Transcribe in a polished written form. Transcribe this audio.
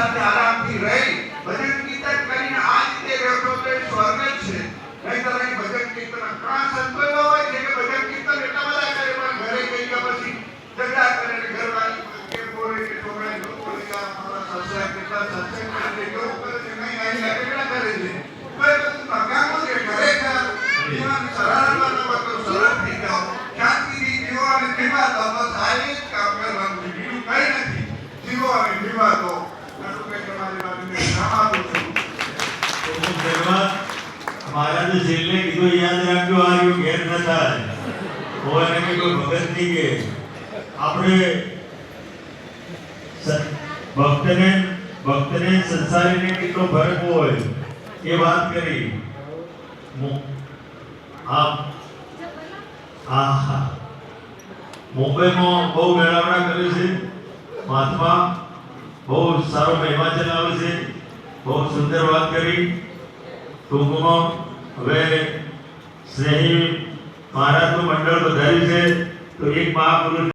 સાથે આરામથી રહી ભજન કીર્તન કરીને આ રીતે બેઠો તો એ સ્વર્ગ જ છે. નહીંતર અહીં ભજન કીર્તન ઘણા સંતો એવા હોય છે કે ભજન કીર્તન એટલા બધા કરે પણ ઘરે ગઈ ગયા પછી ઝઘડા કરે ને ઘરવાળી કે બોલે કે છોકરા લોકો બોલે કે મારા સસરા કેટલા સત્સંગ કરે છે કેવું કરે છે નહીં અહીં કેટલા કરે છે તો એ બધું નકામું છે. ખરેખર જીવન સરળમાં ન બતો સરળ થઈ જાઓ શાંતિથી જીવો અને જીવા દો બસ આ જ કામ કરવાનું છે. બીજું કંઈ નથી. જીવો અને જીવા દો. આટલું કંઈ તમારી વાતને જણાવું છું. महाराज छेल्ले कीधुं याद राखજો આ યુ ઘેર ન થાય હોય ને કોઈ ભગત ની કે આપણે ભક્તને સંસારીને કેટલો ફરક હોય એ વાત કરી. મુંબઈમાં બહુ મેળાવડા કરે છે મહાત્મા, બહુ સારો મહિમા ચલાવે છે, બહુ સુંદર વાત કરી. ટૂંકમાં હવે સ્નેહી મહારાજનું મંડળ વધાર્યું છે તો એક મહાપુરુષ